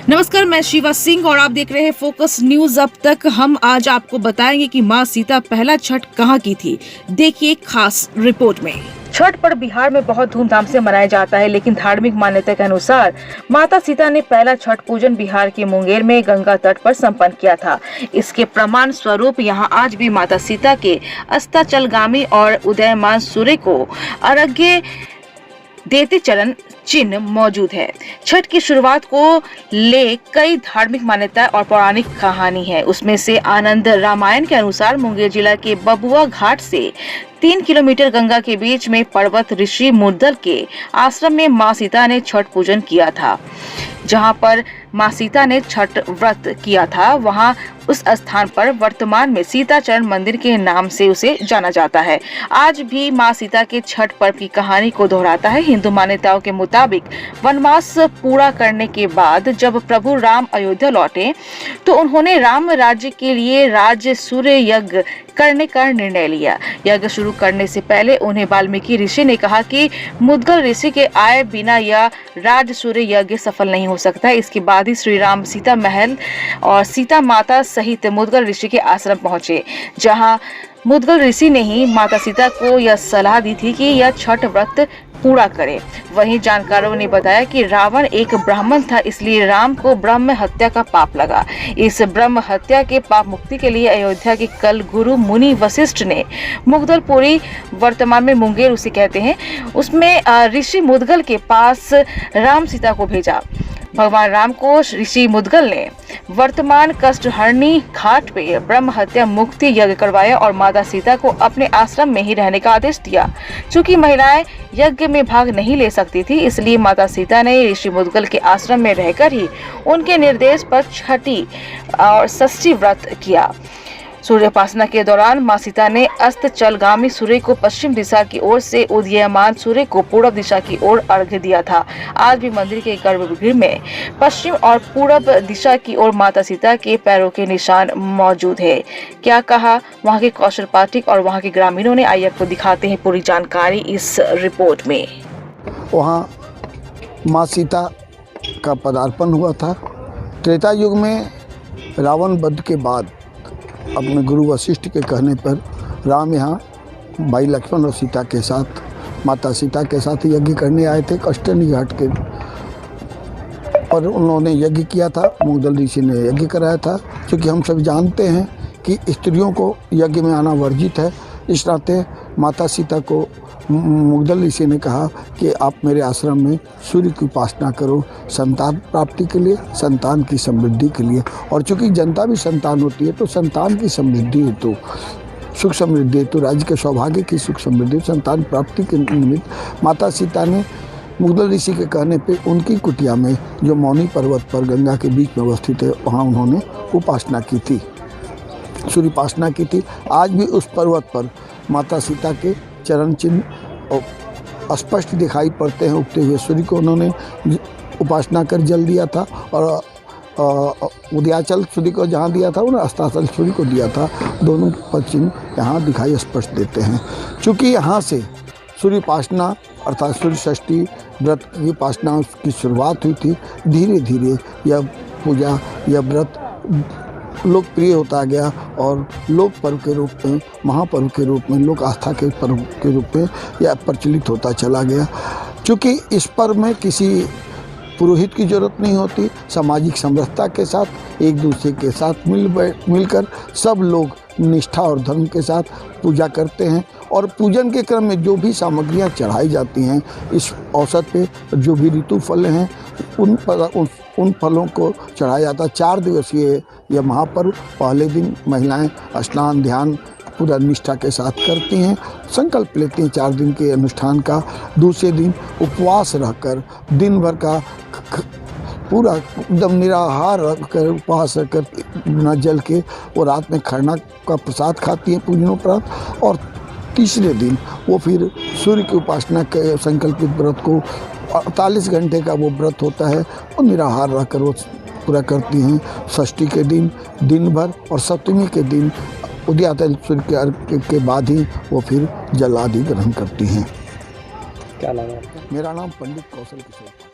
नमस्कार, मैं शिवा सिंह और आप देख रहे हैं फोकस न्यूज। अब तक हम आज आपको बताएंगे कि मां सीता पहला छठ कहां की थी। देखिए खास रिपोर्ट में। छठ पर्व बिहार में बहुत धूमधाम से मनाया जाता है, लेकिन धार्मिक मान्यता के अनुसार माता सीता ने पहला छठ पूजन बिहार के मुंगेर में गंगा तट पर संपन्न किया था। इसके प्रमाण स्वरूप यहां आज भी माता सीता के अस्ताचलगामी और उदयमान सूर्य को अर्घ्य देते चरण चिन्ह मौजूद है। छठ की शुरुआत को ले कई धार्मिक मान्यता और पौराणिक कहानी है। उसमें से आनंद रामायण के अनुसार मुंगेर जिला के बबुआ घाट से 3 किलोमीटर गंगा के बीच में पर्वत ऋषि मुद्गल के आश्रम में मां सीता ने छठ पूजन किया था। जहां पर मां सीता ने छठ व्रत किया था, वहां उस स्थान पर वर्तमान में सीता चरण मंदिर के नाम से उसे जाना जाता है। आज भी मां सीता के छठ पर्व की कहानी को दोहराता है। हिंदू मान्यताओं के मुताबिक वनवास पूरा करने के बाद जब प्रभु राम अयोध्या लौटे तो उन्होंने राम राज्य के लिए राज सूर्य यज्ञ करने का निर्णय लिया। यज्ञ शुरू करने से पहले उन्हें वाल्मीकि ऋषि ने कहा कि मुद्गल ऋषि के आए बिना यह राज सूर्य यज्ञ सफल नहीं हो सकता। इसके बाद ही श्री राम सीता महल और सीता माता सहित मुद्गल ऋषि के आश्रम पहुंचे, जहां मुद्गल ऋषि ने ही माता सीता को यह सलाह दी थी कि यह छठ व्रत पूरा करे। वहीं जानकारों ने बताया कि रावण एक ब्राह्मण था, इसलिए राम को ब्रह्म हत्या का पाप लगा। इस ब्रह्म हत्या के पाप मुक्ति के लिए अयोध्या के कल गुरु मुनि वशिष्ठ ने मुद्गलपुरी, वर्तमान में मुंगेर उसे कहते हैं, उसमें ऋषि मुद्गल के पास राम सीता को भेजा। भगवान राम को ऋषि मुद्गल ने वर्तमान कष्टहरणी घाट पे ब्रह्म हत्या मुक्ति यज्ञ करवाया और माता सीता को अपने आश्रम में ही रहने का आदेश दिया। चूंकि महिलाएं यज्ञ में भाग नहीं ले सकती थी, इसलिए माता सीता ने ऋषि मुद्गल के आश्रम में रहकर ही उनके निर्देश पर छठी और षष्ठी व्रत किया। सूर्योपासना के दौरान मां सीता ने अस्ताचलगामी सूर्य को पश्चिम दिशा की ओर से उदीयमान सूर्य को पूर्व दिशा की ओर अर्घ्य दिया था। आज भी मंदिर के गर्भगृह में पश्चिम और पूर्व दिशा की ओर माता सीता के पैरों के निशान मौजूद है। क्या कहा वहां के कौशल पाठक और वहां के ग्रामीणों ने, आइए आपको दिखाते हैं पूरी जानकारी इस रिपोर्ट में। वहाँ माँ सीता का पदार्पण हुआ था। त्रेता युग में रावण वध के बाद अपने गुरु वशिष्ठ के कहने पर राम यहाँ भाई लक्ष्मण और सीता के साथ, माता सीता के साथ यज्ञ करने आए थे कष्टहरणी घाट के। और उन्होंने यज्ञ किया था, मुद्गल ऋषि ने यज्ञ कराया था। क्योंकि हम सब जानते हैं कि स्त्रियों को यज्ञ में आना वर्जित है, इस नाते माता सीता को मुद्गल ऋषि ने कहा कि आप मेरे आश्रम में सूर्य की उपासना करो, संतान प्राप्ति के लिए, संतान की समृद्धि के लिए। और चूँकि जनता भी संतान होती है, तो संतान की समृद्धि हेतु, सुख समृद्धि हेतु, राज्य के सौभाग्य की सुख समृद्धि, संतान प्राप्ति के निमित्त माता सीता ने मुद्गल ऋषि के कहने पे उनकी कुटिया में, जो मौनी पर्वत पर गंगा के बीच में अवस्थित है, वहाँ उन्होंने उपासना की थी, सूर्य उपासना की थी। आज भी उस पर्वत पर माता सीता के चरण चिन्ह स्पष्ट दिखाई पड़ते हैं। उगते हुए सूर्य को उन्होंने उपासना कर जल दिया था, और उदयाचल सूर्य को जहाँ दिया था उन्होंने अस्ताचल सूर्य को दिया था। दोनों पर चिन्ह यहाँ दिखाई स्पष्ट देते हैं। चूँकि यहाँ से सूर्य उपासना अर्थात सूर्य षष्ठी व्रत की उपासना की शुरुआत हुई थी, धीरे धीरे यह पूजा, यह व्रत लोकप्रिय होता गया और लोक पर्व के रूप में, महापर्व के रूप में, लोक आस्था के पर्व के रूप में यह प्रचलित होता चला गया। क्योंकि इस पर्व में किसी पुरोहित की जरूरत नहीं होती, सामाजिक समरसता के साथ, एक दूसरे के साथ मिलकर सब लोग निष्ठा और धर्म के साथ पूजा करते हैं। और पूजन के क्रम में जो भी सामग्रियां चढ़ाई जाती हैं, इस अवसर पे जो भी ऋतु फल हैं उन फलों को चढ़ाया जाता है। 4 दिवसीय यह महापर्व, पहले दिन महिलाएं स्नान ध्यान पूरा निष्ठा के साथ करती हैं, संकल्प लेती हैं 4 दिन के अनुष्ठान का। दूसरे दिन उपवास रहकर दिन भर का पूरा एकदम निराहार रखकर, उपवास रखकर, बिना जल के वो रात में खरना का प्रसाद खाती हैं पूजनोपरांत। और तीसरे दिन वो फिर सूर्य की उपासना के संकल्पित व्रत को 48 घंटे का वो व्रत होता है, और निराहार रहकर वो पूरा करती हैं। षष्ठी के दिन दिन भर और सप्तमी के दिन उदयाचल सूर्य के अर्घ्य के बाद ही वो फिर जल आदि ग्रहण करती हैं। क्या नाम है आपका? मेरा नाम पंडित कौशल किशोर।